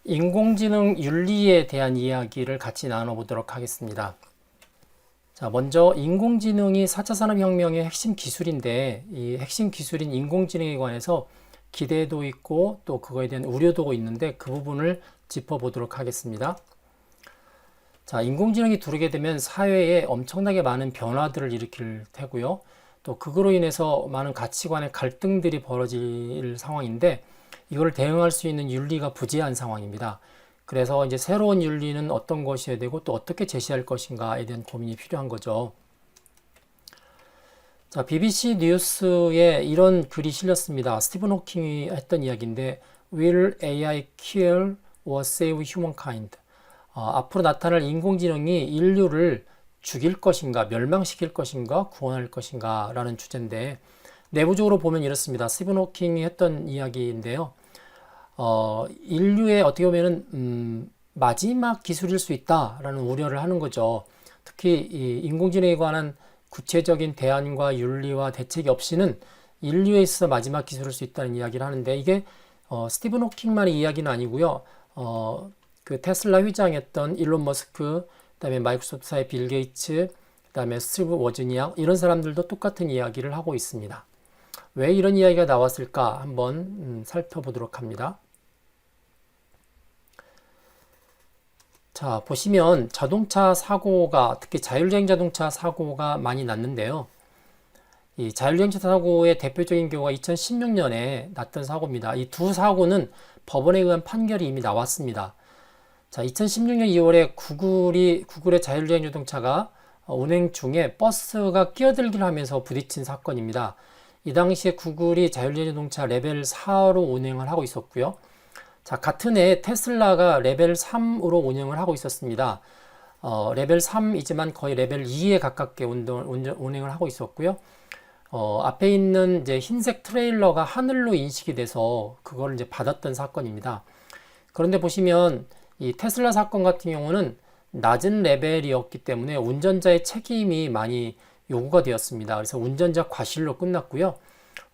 인공지능 윤리에 대한 이야기를 같이 나눠보도록 하겠습니다. 자, 먼저 인공지능이 4차 산업혁명의 핵심 기술인데 이 핵심 기술인 인공지능에 관해서 기대도 있고 또 그거에 대한 우려도 있는데 그 부분을 짚어보도록 하겠습니다. 자, 인공지능이 두르게 되면 사회에 엄청나게 많은 변화들을 일으킬 테고요. 또 그거로 인해서 많은 가치관의 갈등들이 벌어질 상황인데 이걸 대응할 수 있는 윤리가 부재한 상황입니다. 그래서 이제 새로운 윤리는 어떤 것이어야 되고 또 어떻게 제시할 것인가에 대한 고민이 필요한 거죠. 자, BBC 뉴스에 이런 글이 실렸습니다. 스티븐 호킹이 했던 이야기인데 Will AI kill or save humankind? 앞으로 나타날 인공지능이 인류를 죽일 것인가, 멸망시킬 것인가, 구원할 것인가 라는 주제인데 내부적으로 보면 이렇습니다. 스티븐 호킹이 했던 이야기인데요. 인류의 어떻게 보면은 마지막 기술일 수 있다라는 우려를 하는 거죠. 특히 이 인공지능에 관한 구체적인 대안과 윤리와 대책이 없이는 인류에 있어서 마지막 기술일 수 있다는 이야기를 하는데 이게 스티븐 호킹만의 이야기는 아니고요. 그 테슬라 회장이었던 일론 머스크, 그다음에 마이크로소프트사의 빌 게이츠, 그다음에 스티브 워즈니악 이런 사람들도 똑같은 이야기를 하고 있습니다. 왜 이런 이야기가 나왔을까 한번 살펴보도록 합니다. 자, 보시면 자동차 사고가 특히 자율주행 자동차 사고가 많이 났는데요. 이 자율주행 사고의 대표적인 경우가 2016년에 났던 사고입니다. 이 두 사고는 법원에 의한 판결이 이미 나왔습니다. 자, 2016년 2월에 구글의 자율주행 자동차가 운행 중에 버스가 끼어들기를 하면서 부딪힌 사건입니다. 이 당시에 구글이 자율주행 자동차 레벨 4로 운행을 하고 있었고요. 자, 같은 해 테슬라가 레벨 3으로 운영을 하고 있었습니다. 레벨 3이지만 거의 레벨 2에 가깝게 운행을 하고 있었고요. 앞에 있는 이제 흰색 트레일러가 하늘로 인식이 돼서 그걸 이제 받았던 사건입니다. 그런데 보시면 이 테슬라 사건 같은 경우는 낮은 레벨이었기 때문에 운전자의 책임이 많이 요구가 되었습니다. 그래서 운전자 과실로 끝났고요.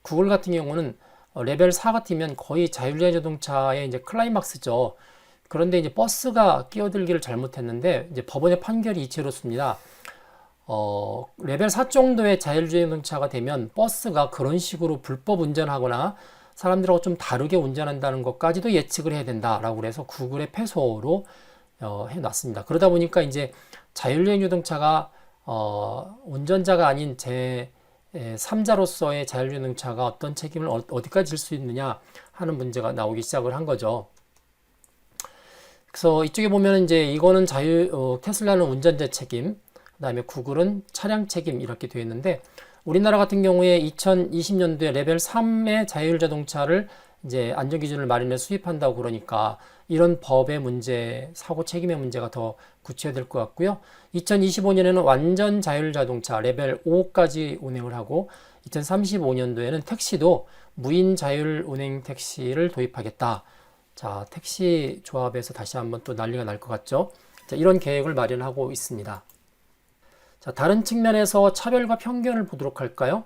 구글 같은 경우는 레벨 4 같으면 거의 자율주행 자동차의 이제 클라이막스죠. 그런데 이제 버스가 끼어들기를 잘못했는데 이제 법원의 판결이 이채롭습니다. 레벨 4 정도의 자율주행 자동차가 되면 버스가 그런 식으로 불법 운전하거나 사람들하고 좀 다르게 운전한다는 것까지도 예측을 해야 된다라고 그래서 구글의 패소로 해놨습니다. 그러다 보니까 이제 자율주행 자동차가 운전자가 아닌 제3자로서의 자율주행 자동차가 어떤 책임을 어디까지 질 수 있느냐 하는 문제가 나오기 시작을 한 거죠. 그래서 이쪽에 보면 이제 이거는 테슬라는 운전자 책임, 그다음에 구글은 차량 책임 이렇게 되어 있는데 우리나라 같은 경우에 2020년도에 레벨 3의 자율자동차를 이제 안전기준을 마련해 수입한다고 그러니까 이런 법의 문제, 사고 책임의 문제가 더 구체화될 것 같고요. 2025년에는 완전 자율자동차 레벨 5까지 운행을 하고 2035년도에는 택시도 무인 자율 운행 택시를 도입하겠다. 자, 택시 조합에서 다시 한번 또 난리가 날 것 같죠. 자, 이런 계획을 마련하고 있습니다. 자, 다른 측면에서 차별과 편견을 보도록 할까요?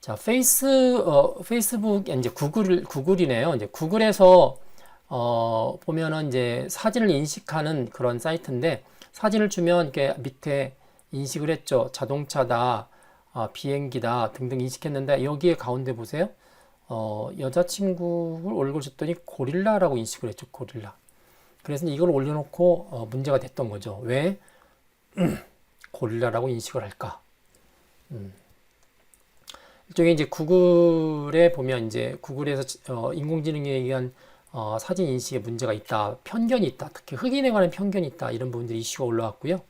자, 페이스북, 이제 구글이네요. 이제 구글에서, 보면은 이제 사진을 인식하는 그런 사이트인데, 사진을 주면 이렇게 밑에 인식을 했죠. 자동차다, 비행기다 등등 인식했는데, 여기에 가운데 보세요. 여자친구 얼굴 줬더니 고릴라라고 인식을 했죠. 고릴라. 그래서 이걸 올려놓고, 문제가 됐던 거죠. 왜? 고릴라라고 인식을 할까? 일종의 이제 구글에 보면 이제 구글에서 인공지능에 의한 사진 인식에 문제가 있다, 편견이 있다, 특히 흑인에 관한 편견이 있다 이런 부분들이 이슈가 올라왔고요.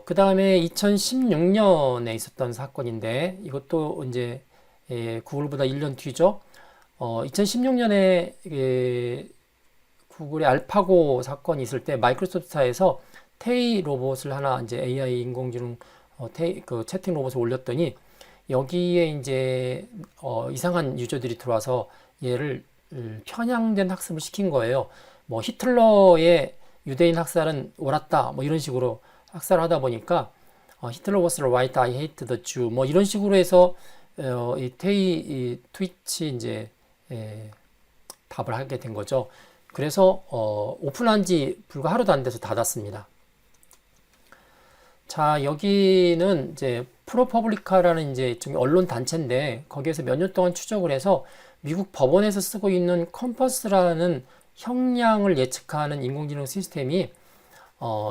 그 다음에 2016년에 있었던 사건인데 이것도 이제 구글보다 1년 뒤죠. 2016년에 구글의 알파고 사건이 있을 때 마이크로소프트사에서 테이 로봇을 하나 이제 AI 인공지능 그 채팅 로봇을 올렸더니 여기에 이제 이상한 유저들이 들어와서 얘를 편향된 학습을 시킨 거예요. 뭐 히틀러의 유대인 학살은 옳았다 뭐 이런 식으로 학살을 하다 보니까 히틀러 was right, I hate the Jew 뭐 이런 식으로 해서 이 트위치 이제 답을 하게 된 거죠. 그래서 오픈한 지 불과 하루도 안 돼서 닫았습니다. 자, 여기는 이제 프로퍼블리카라는 이제 언론 단체인데 거기에서 몇 년 동안 추적을 해서 미국 법원에서 쓰고 있는 컴퍼스라는 형량을 예측하는 인공지능 시스템이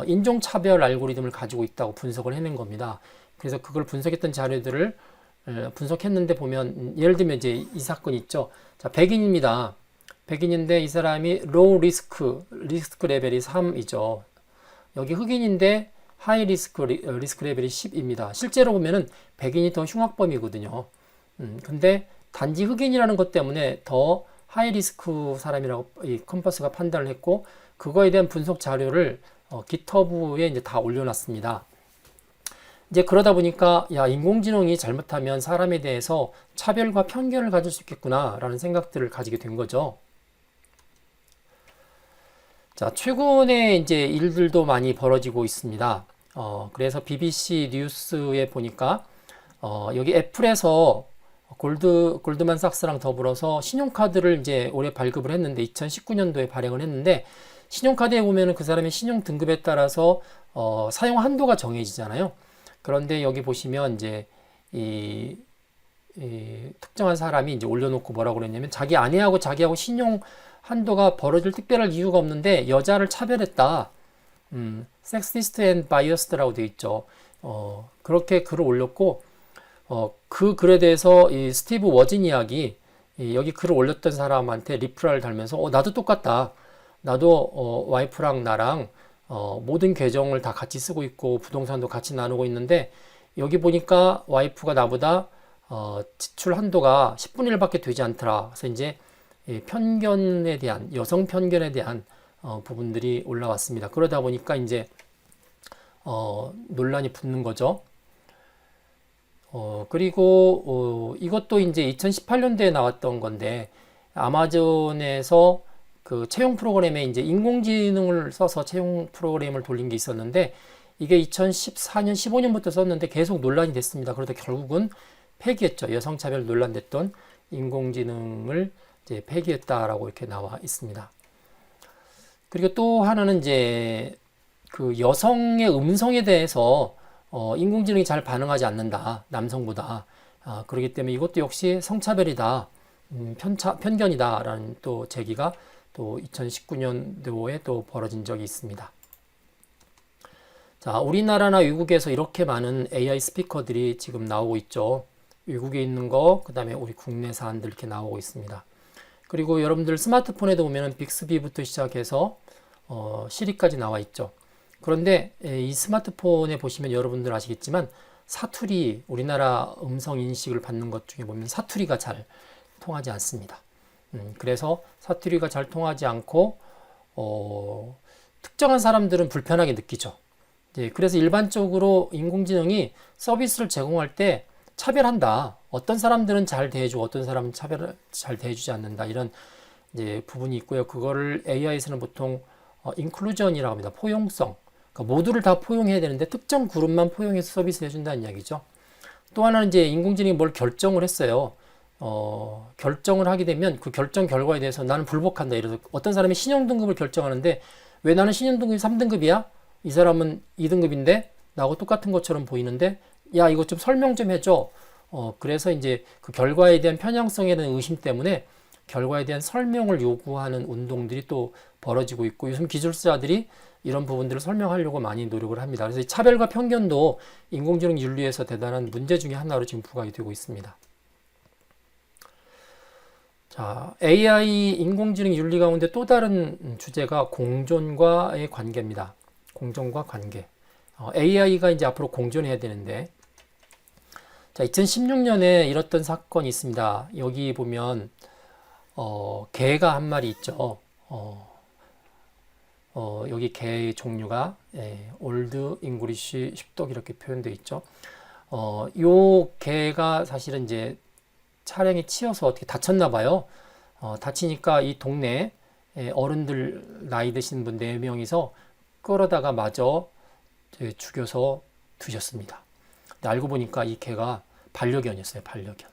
인종차별 알고리즘을 가지고 있다고 분석을 해낸 겁니다. 그래서 그걸 분석했던 자료들을 분석했는데 보면 예를 들면 이제 이 사건 있죠. 자, 백인입니다. 백인인데 이 사람이 로우 리스크 레벨이 3이죠. 여기 흑인인데 하이 리스크 레벨이 10입니다. 실제로 보면은 백인이 더 흉악범이거든요. 근데 단지 흑인이라는 것 때문에 더 하이 리스크 사람이라고 이 컴퍼스가 판단을 했고 그거에 대한 분석 자료를 GitHub에 이제 다 올려놨습니다. 이제 그러다 보니까 야, 인공지능이 잘못하면 사람에 대해서 차별과 편견을 가질 수 있겠구나라는 생각들을 가지게 된 거죠. 자, 최근에 이제 일들도 많이 벌어지고 있습니다. 그래서 BBC 뉴스에 보니까 여기 애플에서 골드만삭스랑 더불어서 신용카드를 이제 올해 발급을 했는데 2019년도에 발행을 했는데 신용카드에 보면은 그 사람의 신용 등급에 따라서 사용 한도가 정해지잖아요. 그런데 여기 보시면 이제 이 특정한 사람이 이제 올려놓고 뭐라고 그랬냐면 자기 아내하고 자기하고 신용 한도가 벌어질 특별한 이유가 없는데 여자를 차별했다. 섹시스트 앤 바이어스드라고 되어 있죠. 그렇게 글을 올렸고 그 글에 대해서 이 스티브 워지니악이 여기 글을 올렸던 사람한테 리플라를 달면서 나도 똑같다. 나도 와이프랑 나랑 모든 계정을 다 같이 쓰고 있고 부동산도 같이 나누고 있는데 여기 보니까 와이프가 나보다 지출 한도가 10분의 1밖에 되지 않더라. 그래서 이제 편견에 대한 여성 편견에 대한 부분들이 올라왔습니다. 그러다 보니까 이제 논란이 붙는 거죠. 그리고 이것도 이제 2018년도에 나왔던 건데 아마존에서 그 채용 프로그램에 이제 인공지능을 써서 채용 프로그램을 돌린 게 있었는데 이게 2014년, 15년부터 썼는데 계속 논란이 됐습니다. 그러다 결국은 폐기했죠. 여성차별 논란됐던 인공지능을 이제 폐기했다라고 이렇게 나와 있습니다. 그리고 또 하나는 이제 그 여성의 음성에 대해서 인공지능이 잘 반응하지 않는다. 남성보다. 그렇기 때문에 이것도 역시 성차별이다. 편견이다라는 또 제기가 또 2019년도에 또 벌어진 적이 있습니다. 자, 우리나라나 외국에서 이렇게 많은 AI 스피커들이 지금 나오고 있죠. 외국에 있는 거, 그 다음에 우리 국내 사안들 이렇게 나오고 있습니다. 그리고 여러분들 스마트폰에도 보면은 빅스비부터 시작해서 시리까지 나와 있죠. 그런데 이 스마트폰에 보시면 여러분들 아시겠지만 사투리, 우리나라 음성 인식을 받는 것 중에 보면 사투리가 잘 통하지 않습니다. 그래서 사투리가 잘 통하지 않고 특정한 사람들은 불편하게 느끼죠. 그래서 일반적으로 인공지능이 서비스를 제공할 때 차별한다. 어떤 사람들은 잘 대해주고 어떤 사람은 잘 대해주지 않는다. 이런 이제 부분이 있고요. 그거를 AI에서는 보통 인클루전이라고 합니다. 포용성. 그러니까 모두를 다 포용해야 되는데 특정 그룹만 포용해서 서비스를 해준다는 이야기죠. 또 하나는 이제 인공지능이 뭘 결정을 했어요. 결정을 하게 되면 그 결정 결과에 대해서 나는 불복한다. 이래서 어떤 사람이 신용등급을 결정하는데 왜 나는 신용등급이 3등급이야? 이 사람은 2등급인데 나하고 똑같은 것처럼 보이는데 야, 이거 좀 설명 좀 해줘. 그래서 이제 그 결과에 대한 편향성에 대한 의심 때문에 결과에 대한 설명을 요구하는 운동들이 또 벌어지고 있고 요즘 기술자들이 이런 부분들을 설명하려고 많이 노력을 합니다. 그래서 차별과 편견도 인공지능 윤리에서 대단한 문제 중에 하나로 지금 부각이 되고 있습니다. 자, AI 인공지능 윤리 가운데 또 다른 주제가 공존과의 관계입니다. 공존과 관계. AI가 이제 앞으로 공존해야 되는데, 자, 2016년에 이랬던 사건이 있습니다. 여기 보면, 개가 한 마리 있죠. 여기 개의 종류가, 올드 잉글리쉬 십독 이렇게 표현되어 있죠. 요 개가 사실은 이제 차량에 치여서 어떻게 다쳤나 봐요. 다치니까 이 동네 어른들 나이 드신 분 4명이서 끌어다가 마저 죽여서 드셨습니다. 근데 알고 보니까 이 개가 반려견이었어요. 반려견.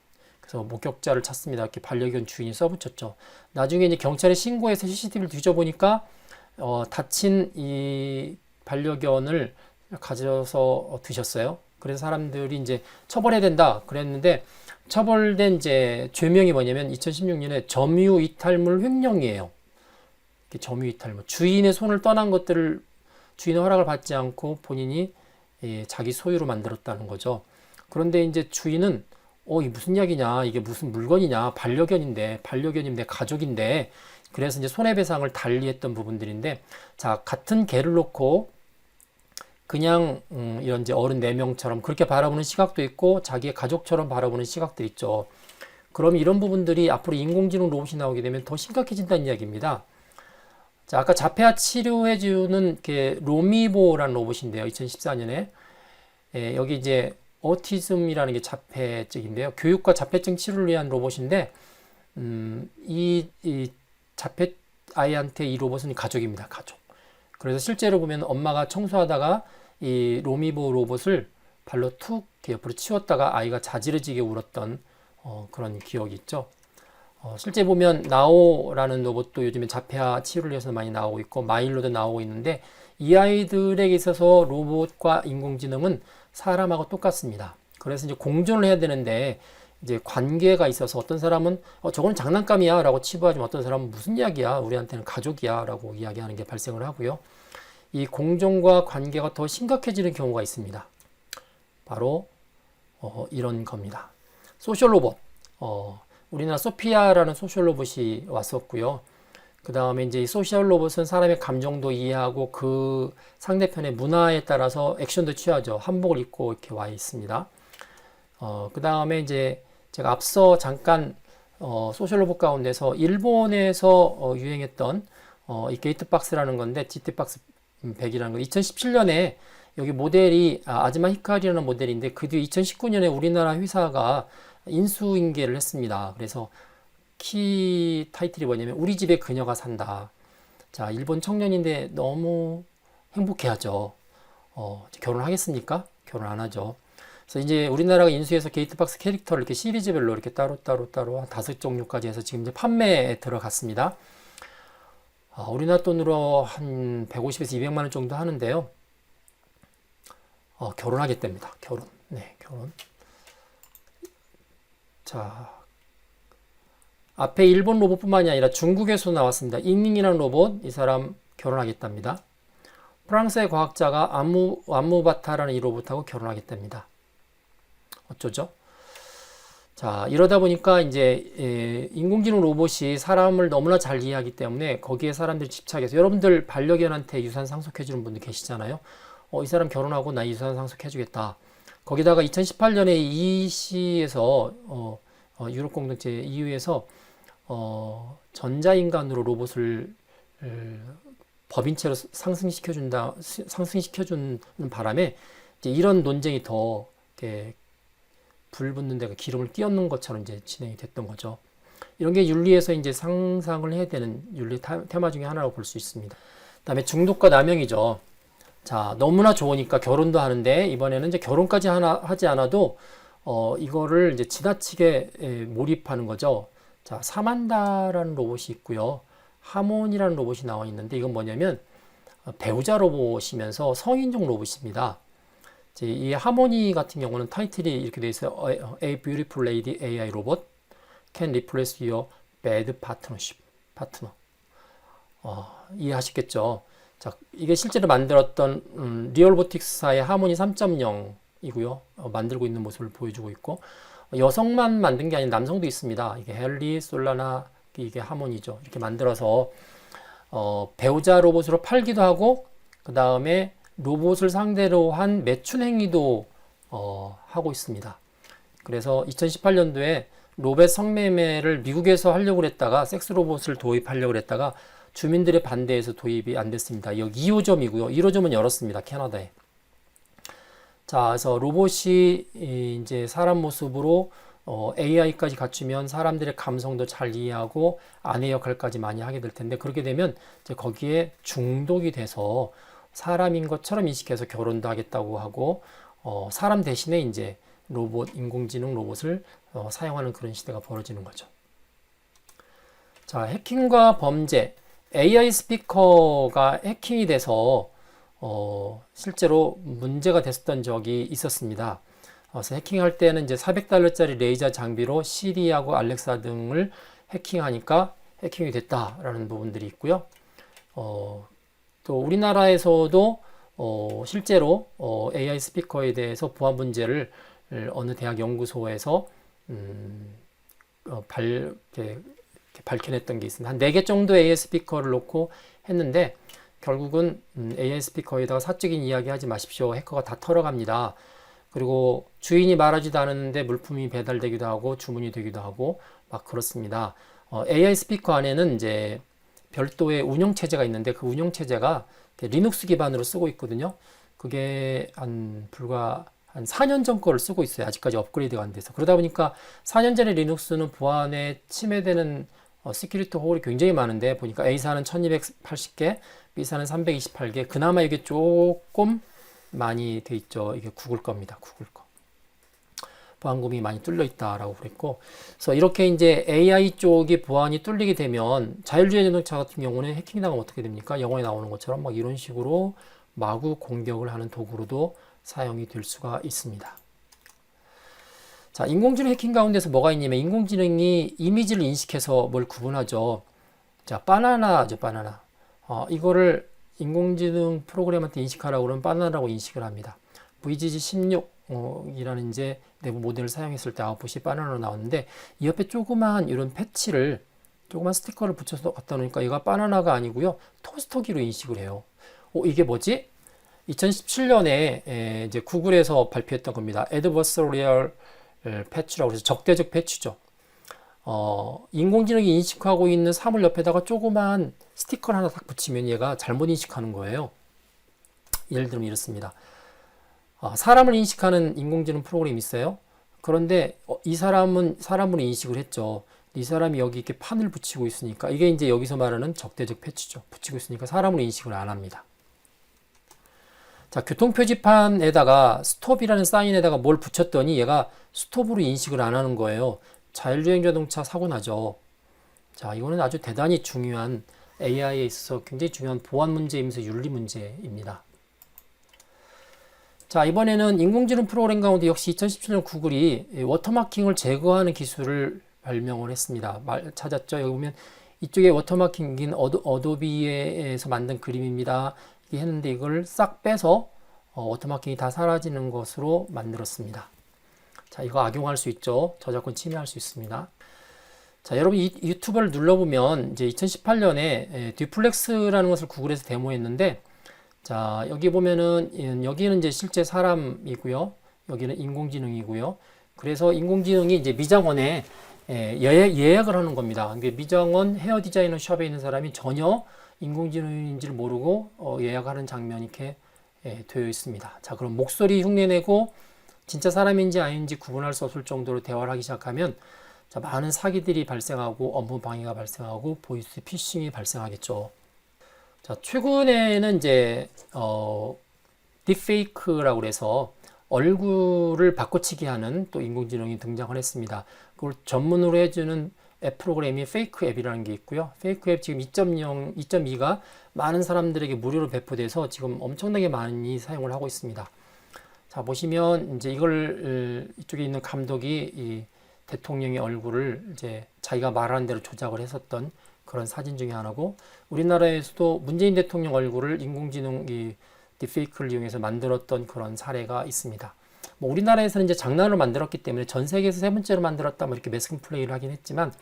그래서 목격자를 찾습니다. 이렇게 반려견 주인이 써붙였죠. 나중에 이제 경찰에 신고해서 CCTV를 뒤져보니까 다친 이 반려견을 가져서 드셨어요. 그래서 사람들이 이제 처벌해야 된다 그랬는데 처벌된 이제 죄명이 뭐냐면 2016년에 점유 이탈물 횡령이에요. 점유 이탈물. 주인의 손을 떠난 것들을 주인의 허락을 받지 않고 본인이 자기 소유로 만들었다는 거죠. 그런데 이제 주인은 이게 무슨 이야기냐, 이게 무슨 물건이냐, 반려견인데 내 가족인데, 그래서 이제 손해배상을 달리했던 부분들인데, 자, 같은 개를 놓고 그냥 이런 이제 어른 4명처럼 그렇게 바라보는 시각도 있고 자기의 가족처럼 바라보는 시각도 있죠. 그럼 이런 부분들이 앞으로 인공지능 로봇이 나오게 되면 더 심각해진다는 이야기입니다. 자, 아까 자폐아 치료해주는 로미보라는 로봇인데요. 2014년에 여기 이제 오티즘이라는 게 자폐증인데요. 교육과 자폐증 치료를 위한 로봇인데 이 자폐 아이한테 이 로봇은 가족입니다. 가족. 그래서 실제로 보면 엄마가 청소하다가 이 로미보 로봇을 발로 툭 옆으로 치웠다가 아이가 자지러지게 울었던 그런 기억이 있죠. 실제 보면 나오라는 로봇도 요즘에 자폐아 치료를 위해서 많이 나오고 있고 마일로도 나오고 있는데 이 아이들에게 있어서 로봇과 인공지능은 사람하고 똑같습니다. 그래서 이제 공존을 해야 되는데 이제 관계가 있어서 어떤 사람은 저거는 장난감이야 라고 치부하지만 어떤 사람은 무슨 이야기야, 우리한테는 가족이야 라고 이야기하는 게 발생을 하고요. 이 공존과 관계가 더 심각해지는 경우가 있습니다. 바로 이런 겁니다. 소셜 로봇. 우리나라 소피아라는 소셜 로봇이 왔었고요. 그 다음에 이제 이 소셜 로봇은 사람의 감정도 이해하고 그 상대편의 문화에 따라서 액션도 취하죠. 한복을 입고 이렇게 와 있습니다. 그 다음에 이제 제가 앞서 잠깐 소셜 로봇 가운데서 일본에서 유행했던 이 게이트박스라는 건데 GT박스 100이라는 거 2017년에 여기 모델이 아즈마 히카리라는 모델인데 그 뒤 2019년에 우리나라 회사가 인수인계를 했습니다. 그래서 키 타이틀이 뭐냐면 우리 집에 그녀가 산다. 자, 일본 청년인데 너무 행복해하죠. 결혼하겠습니까? 결혼 안 하죠. 그래서 이제 우리나라가 인수해서 게이트박스 캐릭터를 이렇게 시리즈별로 이렇게 따로 한 5종류까지 해서 지금 이제 판매에 들어갔습니다. 우리나라 돈으로 한 150에서 200만 원 정도 하는데요. 결혼하겠답니다. 결혼. 네, 결혼. 자, 앞에 일본 로봇뿐만이 아니라 중국에서 나왔습니다. 잉잉이라는 로봇, 이 사람 결혼하겠답니다. 프랑스의 과학자가 안무바타라는 이 로봇하고 결혼하겠답니다. 어쩌죠? 자, 이러다 보니까 이제 인공지능 로봇이 사람을 너무나 잘 이해하기 때문에 거기에 사람들이 집착해서 여러분들 반려견한테 유산 상속해주는 분들 계시잖아요. 이 사람 결혼하고 나 유산 상속해주겠다. 거기다가 2018년에 EC에서 유럽 공동체 EU에서 전자인간으로 로봇을 법인체로 상승시켜주는 바람에 이제 이런 논쟁이 더 이렇게 불 붙는 데가 기름을 띄얹는 것처럼 이제 진행이 됐던 거죠. 이런 게 윤리에서 이제 상상을 해야 되는 윤리 테마 중에 하나라고 볼 수 있습니다. 그다음에 중독과 남용이죠. 자, 너무나 좋으니까 결혼도 하는데 이번에는 이제 결혼까지 하지 않아도 이거를 이제 지나치게 몰입하는 거죠. 자, 사만다라는 로봇이 있고요. 하몬이라는 로봇이 나와 있는데 이건 뭐냐면 배우자 로봇이면서 성인용 로봇입니다. 이 하모니 같은 경우는 타이틀이 이렇게 되어 있어요. A beautiful lady AI robot can replace your bad partner. 이해하시겠죠? 자, 이게 실제로 만들었던 리얼로보틱스사의 하모니 3.0이고요. 만들고 있는 모습을 보여주고 있고 여성만 만든 게 아닌 남성도 있습니다. 이게 헨리 솔라나 이게 하모니죠. 이렇게 만들어서 배우자 로봇으로 팔기도 하고 그 다음에 로봇을 상대로 한 매춘 행위도 하고 있습니다. 그래서 2018년도에 로봇 성매매를 미국에서 하려고 했다가 섹스 로봇을 도입하려고 했다가 주민들의 반대에서 도입이 안 됐습니다. 여기 2호점이고요. 1호점은 열었습니다. 캐나다에. 자, 그래서 로봇이 이제 사람 모습으로 AI까지 갖추면 사람들의 감성도 잘 이해하고 아내 역할까지 많이 하게 될 텐데 그렇게 되면 이제 거기에 중독이 돼서 사람인 것처럼 인식해서 결혼도 하겠다고 하고 사람 대신에 이제 인공지능 로봇을 사용하는 그런 시대가 벌어지는 거죠. 자, 해킹과 범죄. AI 스피커가 해킹이 돼서 실제로 문제가 됐었던 적이 있었습니다. 그래서 해킹할 때는 이제 $400짜리 레이저 장비로 시리하고 알렉사 등을 해킹하니까 해킹이 됐다라는 부분들이 있고요. 또 우리나라에서도 실제로 AI 스피커에 대해서 보안 문제를 어느 대학 연구소에서 이렇게 밝혀냈던 게 있습니다. 한 4개 정도의 AI 스피커를 놓고 했는데 결국은 AI 스피커에다가 사적인 이야기 하지 마십시오. 해커가 다 털어갑니다. 그리고 주인이 말하지도 않았는데 물품이 배달되기도 하고 주문이 되기도 하고 막 그렇습니다. AI 스피커 안에는 이제 별도의 운영체제가 있는데 그 운영체제가 리눅스 기반으로 쓰고 있거든요. 그게 불과 한 4년 전 거를 쓰고 있어요. 아직까지 업그레이드가 안 돼서. 그러다 보니까 4년 전에 리눅스는 보안에 침해되는 시큐리티 홀이 굉장히 많은데 보니까 A사는 1280개, B사는 328개. 그나마 이게 조금 많이 돼 있죠. 이게 구글 겁니다. 구글 거. 보안금이 많이 뚫려 있다라고 그랬고, 그래서 이렇게 이제 AI 쪽이 보안이 뚫리게 되면 자율주행 자동차 같은 경우는 해킹 당하면 어떻게 됩니까? 영화에 나오는 것처럼 막 이런 식으로 마구 공격을 하는 도구로도 사용이 될 수가 있습니다. 자, 인공지능 해킹 가운데서 뭐가 있냐면 인공지능이 이미지를 인식해서 뭘 구분하죠. 자, 바나나죠, 바나나. 이거를 인공지능 프로그램한테 인식하라고 그러면 바나나라고 인식을 합니다. VGG16 이라는 이제 내부 모델을 사용했을 때 아웃풋이 바나나로 나왔는데 이 옆에 조그만 이런 패치를 조그만 스티커를 붙여서 갖다 놓으니까 얘가 바나나가 아니고요 토스터기로 인식을 해요. 이게 뭐지? 2017년에 이제 구글에서 발표했던 겁니다. Adversarial 패치라고 해서 적대적 패치죠. 인공지능이 인식하고 있는 사물 옆에다가 조그만 스티커를 하나 딱 붙이면 얘가 잘못 인식하는 거예요. 예를 들면 이렇습니다. 사람을 인식하는 인공지능 프로그램이 있어요. 그런데 이 사람은 사람으로 인식을 했죠. 이 사람이 여기 이렇게 판을 붙이고 있으니까 이게 이제 여기서 말하는 적대적 패치죠. 붙이고 있으니까 사람으로 인식을 안 합니다. 자, 교통표지판에다가 스톱이라는 사인에다가 뭘 붙였더니 얘가 스톱으로 인식을 안 하는 거예요. 자율주행 자동차 사고 나죠. 자, 이거는 아주 대단히 중요한 AI에 있어서 굉장히 중요한 보안 문제이면서 윤리 문제입니다. 자, 이번에는 인공지능 프로그램 가운데 역시 2017년 구글이 워터마킹을 제거하는 기술을 발명을 했습니다. 찾았죠? 여기 보면 이쪽에 워터마킹인 어도비에서 만든 그림입니다. 이게 했는데 이걸 싹 빼서 워터마킹이 다 사라지는 것으로 만들었습니다. 자, 이거 악용할 수 있죠. 저작권 침해할 수 있습니다. 자, 여러분 이 유튜브를 눌러보면 이제 2018년에 듀플렉스라는 것을 구글에서 데모했는데 자, 여기 보면은 여기는 이제 실제 사람이고요. 여기는 인공지능이고요. 그래서 인공지능이 이제 미장원에 예약을 하는 겁니다. 미장원 헤어 디자이너 숍에 있는 사람이 전혀 인공지능인지를 모르고 예약하는 장면이 이렇게 되어 있습니다. 자, 그럼 목소리 흉내내고 진짜 사람인지 아닌지 구분할 수 없을 정도로 대화를 하기 시작하면 자, 많은 사기들이 발생하고 업무 방해가 발생하고 보이스 피싱이 발생하겠죠. 자, 최근에는 이제 딥페이크라고 해서 얼굴을 바꿔치기 하는 또 인공지능이 등장을 했습니다. 그걸 전문으로 해주는 앱 프로그램이 페이크 앱이라는 게 있고요. 페이크 앱 지금 2.0, 2.2가 많은 사람들에게 무료로 배포돼서 지금 엄청나게 많이 사용을 하고 있습니다. 자, 보시면 이제 이걸 이쪽에 있는 감독이 이 대통령의 얼굴을 이제 자기가 말하는 대로 조작을 했었던 그런 사진 중에 하나고, 우리나라에서도 문재인 대통령 얼굴을 인공지능 이 딥페이크를 이용해서 만들었던 그런 사례가 있습니다. 뭐 우리나라에서는 이제 장난으로 만들었기 때문에 전 세계에서 세 번째로 만들었다 뭐 이렇게 매스컴 플레이를 하긴 했지만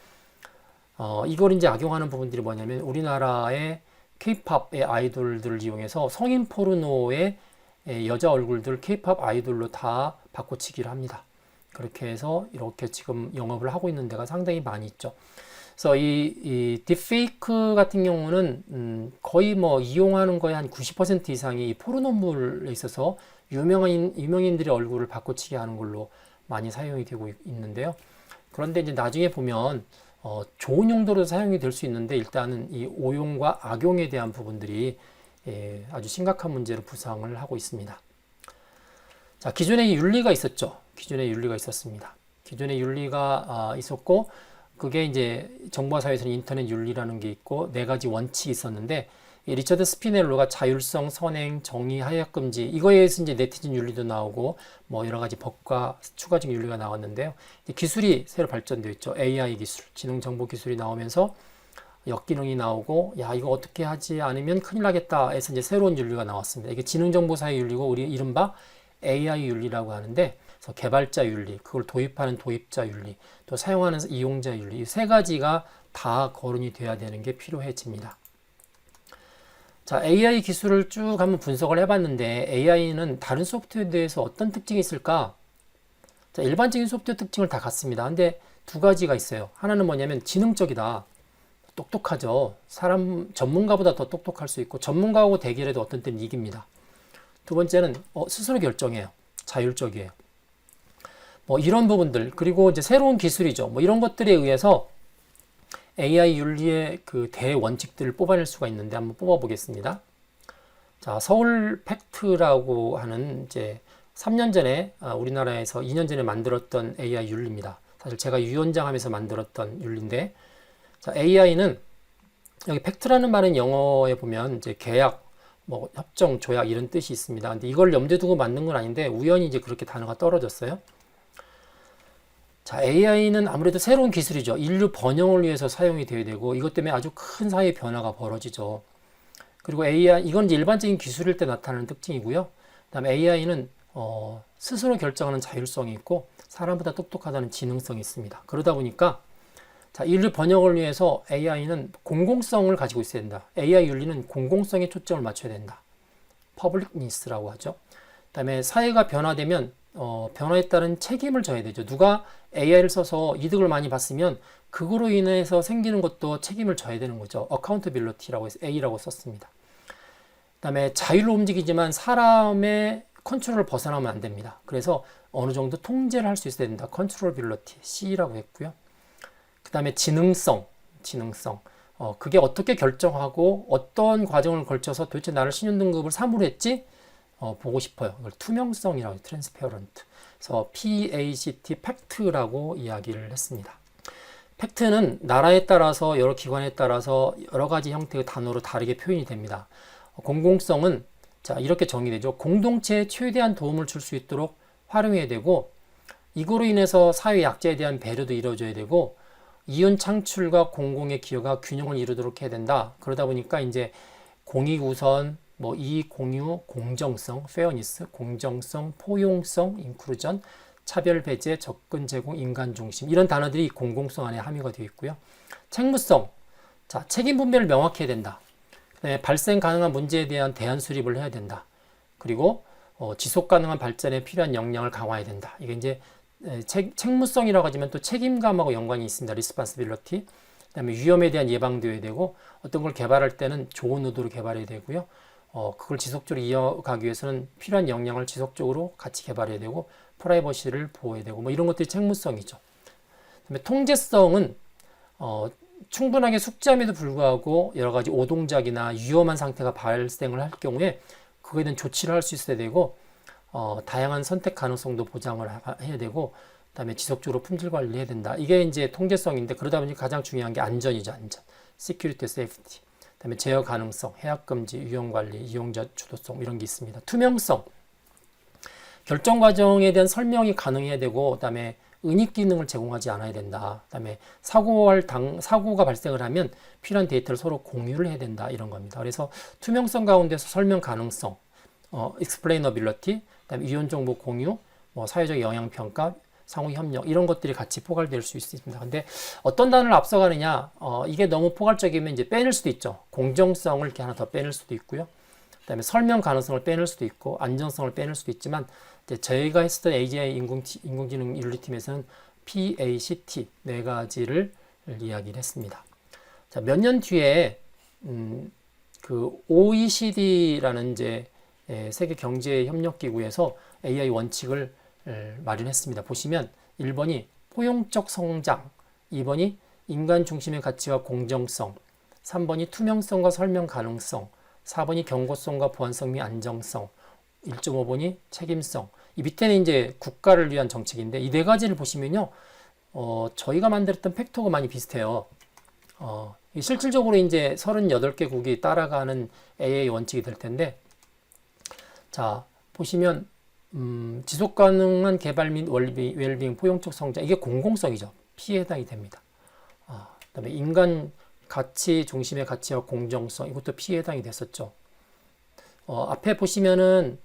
이걸 이제 악용하는 부분들이 뭐냐면 우리나라의 K-팝의 아이돌들을 이용해서 성인 포르노의 여자 얼굴들 K-팝 아이돌로 다 바꿔치기를 합니다. 그렇게 해서 이렇게 지금 영업을 하고 있는 데가 상당히 많이 있죠. 그래서 이 딥페이크 같은 경우는 거의 뭐 이용하는 거의 한 90% 이상이 이 포르노물에 있어서 유명인들의 얼굴을 바꿔치기 하는 걸로 많이 사용이 되고 있는데요. 그런데 이제 나중에 보면 좋은 용도로 사용이 될 수 있는데 일단은 이 오용과 악용에 대한 부분들이 아주 심각한 문제로 부상을 하고 있습니다. 자, 기존에 윤리가 있었죠. 기존에 윤리가 있었습니다. 기존의 윤리가 있었고, 그게 이제 정보화 사회에서는 인터넷 윤리라는 게 있고 네 가지 원칙이 있었는데, 이 리처드 스피넬로가 자율성, 선행, 정의, 하역 금지, 이거에 의해서 이제 네티즌 윤리도 나오고 뭐 여러 가지 법과 추가적인 윤리가 나왔는데요. 기술이 새로 발전되어 있죠. AI 기술, 지능 정보 기술이 나오면서 역기능이 나오고, 야, 이거 어떻게 하지 않으면 큰일 나겠다 해서 이제 새로운 윤리가 나왔습니다. 이게 지능정보사의 윤리고, 우리 이른바 AI 윤리라고 하는데, 그래서 개발자 윤리, 그걸 도입하는 도입자 윤리, 또 사용하는 이용자 윤리, 이 세 가지가 다 거론이 돼야 되는 게 필요해집니다. 자, AI 기술을 쭉 한번 분석을 해봤는데, AI는 다른 소프트웨어에 대해서 어떤 특징이 있을까? 자, 일반적인 소프트웨어 특징을 다 갖습니다. 근데 두 가지가 있어요. 하나는 뭐냐면 지능적이다. 똑똑하죠. 사람 전문가보다 더 똑똑할 수 있고, 전문가하고 대결해도 어떤 때는 이깁니다. 두 번째는 스스로 결정해요. 자율적이에요. 뭐 이런 부분들, 그리고 이제 새로운 기술이죠. 뭐 이런 것들에 의해서 AI 윤리의 그 대원칙들을 뽑아낼 수가 있는데, 한번 뽑아보겠습니다. 자, 서울 팩트라고 하는 이제 3년 전에 우리나라에서 2년 전에 만들었던 AI 윤리입니다. 사실 제가 위원장 하면서 만들었던 윤리인데, 자, AI는 여기 팩트라는 말은 영어에 보면 이제 계약, 뭐 협정, 조약 이런 뜻이 있습니다. 근데 이걸 염두에 두고 만든 건 아닌데 우연히 이제 그렇게 단어가 떨어졌어요. 자, AI는 아무래도 새로운 기술이죠. 인류 번영을 위해서 사용이 되어야 되고, 이것 때문에 아주 큰 사회 변화가 벌어지죠. 그리고 AI, 이건 이제 일반적인 기술일 때 나타나는 특징이고요. 그다음에 AI는 스스로 결정하는 자율성이 있고, 사람보다 똑똑하다는 지능성이 있습니다. 그러다 보니까 자, 인류 번영을 위해서 AI는 공공성을 가지고 있어야 된다. AI 윤리는 공공성에 초점을 맞춰야 된다. 퍼블릭니스라고 하죠. 그다음에 사회가 변화되면 변화에 따른 책임을 져야 되죠. 누가 AI를 써서 이득을 많이 봤으면 그거로 인해서 생기는 것도 책임을 져야 되는 거죠. accountability라고 해서 A라고 썼습니다. 그다음에 자율로 움직이지만 사람의 컨트롤을 벗어나면 안 됩니다. 그래서 어느 정도 통제를 할 수 있어야 된다. controllability C라고 했고요. 그 다음에 지능성. 그게 어떻게 결정하고 어떤 과정을 걸쳐서 도대체 나를 신용등급을 3으로 했지? 보고 싶어요. 이걸 투명성이라고 해요. transparent. 그래서 PACT, 팩트라고 이야기를 했습니다. 팩트는 나라에 따라서, 여러 기관에 따라서 여러 가지 형태의 단어로 다르게 표현이 됩니다. 공공성은 자, 이렇게 정의되죠. 공동체에 최대한 도움을 줄 수 있도록 활용해야 되고, 이거로 인해서 사회 약자에 대한 배려도 이루어져야 되고, 이윤 창출과 공공의 기여가 균형을 이루도록 해야 된다. 그러다 보니까 이제 공익 우선, 뭐 이익 공유, 공정성, 페어니스, 공정성, 포용성, 인클루전, 차별 배제, 접근 제공, 인간 중심, 이런 단어들이 공공성 안에 함유가 되어 있고요. 책무성, 자, 책임 분배를 명확히 해야 된다. 그다음에 발생 가능한 문제에 대한 대안 수립을 해야 된다. 그리고 지속 가능한 발전에 필요한 역량을 강화해야 된다. 이게 이제 책무성이라고 하지만 또 책임감하고 연관이 있습니다. responsibility. 그다음에 위험에 대한 예방도 해야 되고, 어떤 걸 개발할 때는 좋은 의도로 개발해야 되고요. 그걸 지속적으로 이어가기 위해서는 필요한 역량을 지속적으로 같이 개발해야 되고, 프라이버시를 보호해야 되고, 뭐 이런 것들이 책무성이죠. 그다음에 통제성은 충분하게 숙지함에도 불구하고 여러 가지 오동작이나 위험한 상태가 발생을 할 경우에 그거에 대한 조치를 할 수 있어야 되고, 다양한 선택 가능성도 보장을 해야 되고, 그다음에 지속적으로 품질 관리를 해야 된다. 이게 이제 통제성인데, 그러다 보니 가장 중요한 게 안전이죠, 안전. security, safety. 그다음에 제어 가능성, 해악 금지, 위험 관리, 이용자 주도성 이런 게 있습니다. 투명성. 결정 과정에 대한 설명이 가능해야 되고, 그다음에 은닉 기능을 제공하지 않아야 된다. 그다음에 사고가 발생을 하면 필요한 데이터를 서로 공유를 해야 된다. 이런 겁니다. 그래서 투명성 가운데서 설명 가능성, explainability, 그다음에 이용 정보 공유, 뭐 사회적 영향 평가, 상호 협력 이런 것들이 같이 포괄될 수 있습니다. 근데 어떤 단어를 앞서가느냐, 이게 너무 포괄적이면 이제 빼낼 수도 있죠. 공정성을 이렇게 하나 더 빼낼 수도 있고요. 그다음에 설명 가능성을 빼낼 수도 있고, 안정성을 빼낼 수도 있지만, 이제 저희가 했었던 AGI 인공지능 윤리팀에서는 PACT 네 가지를 이야기를 했습니다. 자, 몇 년 뒤에 그 OECD라는 이제 세계 경제 협력 기구에서 AI 원칙을 마련했습니다. 보시면 1번이 포용적 성장, 2번이 인간 중심의 가치와 공정성, 3번이 투명성과 설명 가능성, 4번이 경고성과 보안성 및 안정성, 1.5번이 책임성, 이 밑에는 이제 국가를 위한 정책인데 이 네 가지를 보시면요. 저희가 만들었던 팩트하고 많이 비슷해요. 실질적으로 이제 38개국이 따라가는 AA 원칙이 될 텐데, 자, 보시면, 지속 가능한 개발 및 웰빙, 포용적 성장, 이게 공공성이죠. P에 해당이 됩니다. 그다음에 인간 가치 중심의 가치와 공정성, 이것도 P에 해당이 됐었죠. 앞에 보시면은,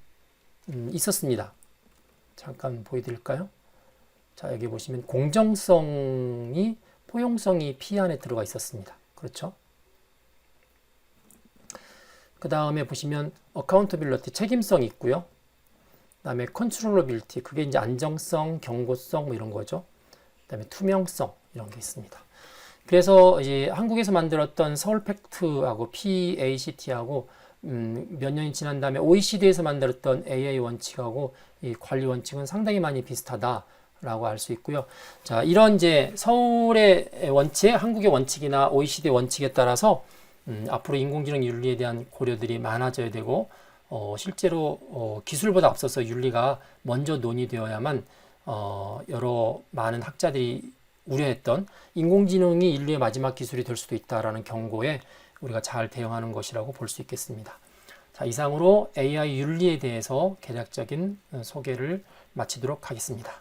있었습니다. 잠깐 보여드릴까요? 자, 여기 보시면 공정성이, 포용성이 P 안에 들어가 있었습니다. 그렇죠? 그 다음에 보시면 accountability, 책임성이 있고요. 그 다음에 controllability, 그게 이제 안정성, 경고성 뭐 이런 거죠. 그 다음에 투명성 이런 게 있습니다. 그래서 이제 한국에서 만들었던 서울 팩트하고 PACT하고 몇 년이 지난 다음에 OECD에서 만들었던 AA 원칙하고 이 관리 원칙은 상당히 많이 비슷하다라고 알 수 있고요. 자, 이런 이제 서울의 원칙, 한국의 원칙이나 OECD 원칙에 따라서 앞으로 인공지능 윤리에 대한 고려들이 많아져야 되고 실제로 기술보다 앞서서 윤리가 먼저 논의되어야만 여러 많은 학자들이 우려했던 인공지능이 인류의 마지막 기술이 될 수도 있다라는 경고에 우리가 잘 대응하는 것이라고 볼 수 있겠습니다. 자, 이상으로 AI 윤리에 대해서 개략적인 소개를 마치도록 하겠습니다.